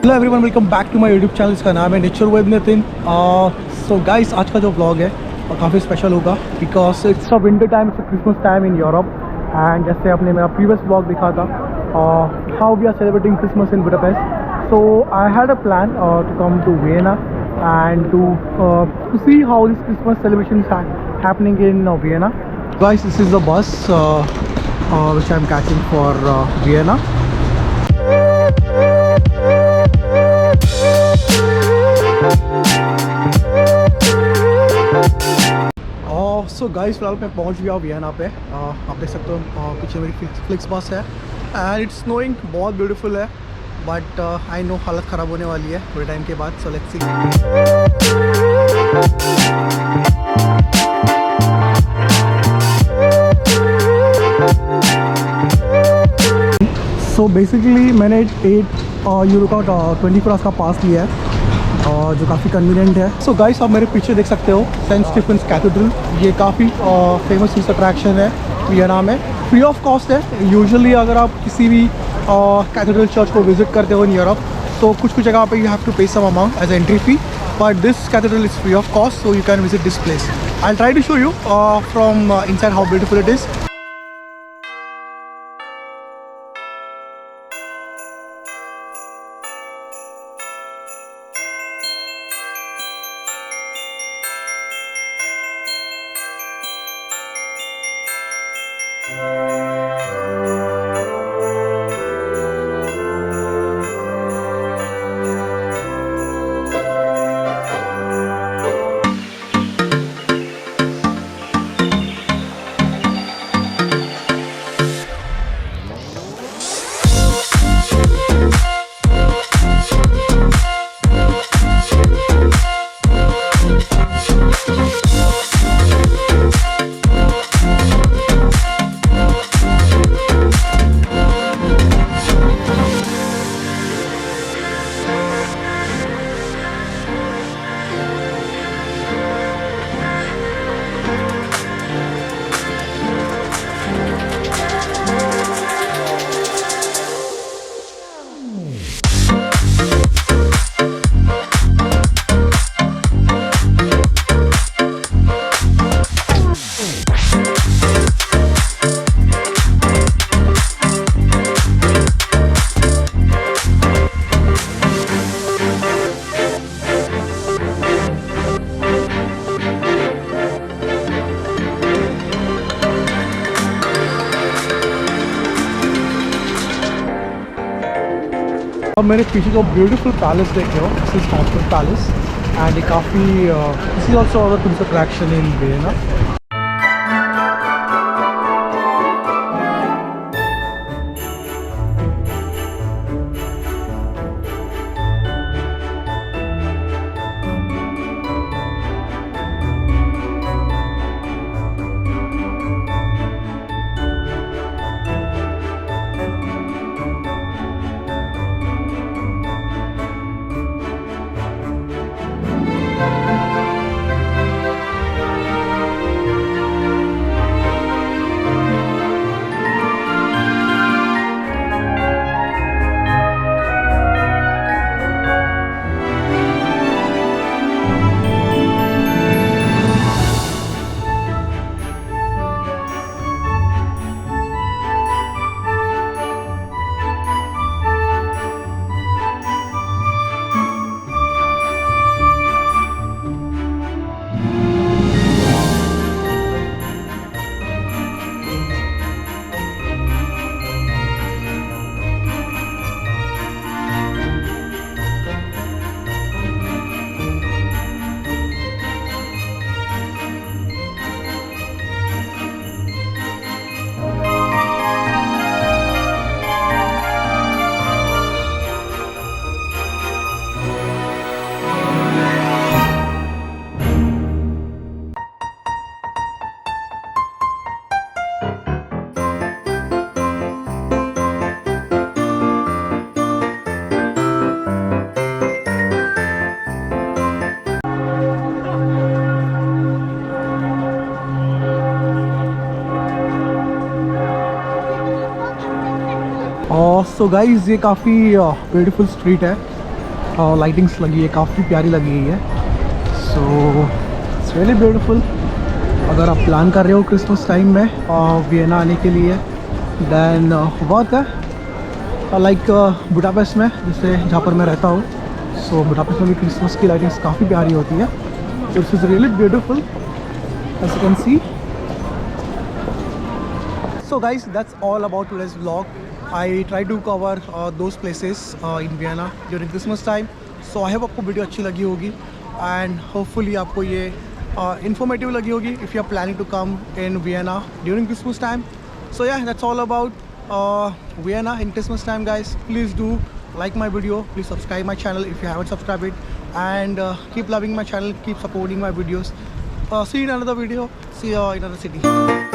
Hello everyone, welcome back to my YouTube channel. इसका नाम है nature with Nitin. So guys, आज का जो व्लॉग है काफ़ी स्पेशल होगा because it's a winter time, it's Christmas time in Europe. And जैसे आपने मेरा प्रीवियस व्लॉग देखा था how we are celebrating Christmas in Budapest, so I had a plan to come to Vienna and to see how this Christmas celebration is happening in Vienna. Guys, this is the bus which I'm catching for Vienna. So guys, फिलहाल मैं पहुंच गया Vienna पे। आप देख सकते हो पीछे मेरी फ्लिक्स बस है एंड इट्स स्नोइंग, बहुत ब्यूटीफुल है। बट आई नो हालत ख़राब होने वाली है थोड़े टाइम के बाद। So let's see. So basically मैंने 8 यूरो का 24 आवर्स का पास लिया है जो काफ़ी कन्वीनियंट है। सो गाइस, आप मेरे पीछे देख सकते हो सेंट स्टीफेंस कैथेड्रल। ये काफ़ी फेमस टूरिस्ट अट्रैक्शन है वियना में, फ्री ऑफ कॉस्ट है। यूजुअली अगर आप किसी भी कैथेड्रल चर्च को विजिट करते हो इन यूरोप तो कुछ जगह पे you have to pay some amount as entry fee, but this cathedral is free of cost, so you can visit this place. I try to show you from inside how beautiful it is. अब मेरे पीछे जो beautiful palace देख रहे हो, this is hospital palace and ये काफ़ी this is also other tourist attraction in Vienna. So guys, ये काफ़ी ब्यूटीफुल स्ट्रीट है लाइटिंग्स लगी है, काफ़ी प्यारी लगी हुई है। So it's really beautiful. अगर आप प्लान कर रहे हो क्रिसमस टाइम में वियना आने के लिए, दैन बहुत है लाइक बुडापेस्ट में, जैसे जहाँ पर मैं रहता हूँ। सो बुडापेस्ट में भी क्रिसमस की लाइटिंग्स काफ़ी प्यारी होती है। So it's is really beautiful as you can see. So guys, that's all about today's vlog. I try to cover those places in Vienna during Christmas time. So I hope आपको video अच्छी लगी होगी and hopefully आपको ये informative लगी होगी if you are planning to come in Vienna during Christmas time. So yeah, that's all about Vienna in Christmas time, guys. Please do like my video, please subscribe my channel if you haven't subscribed it, and keep loving my channel, keep supporting my videos. See you in another video, see you in another city.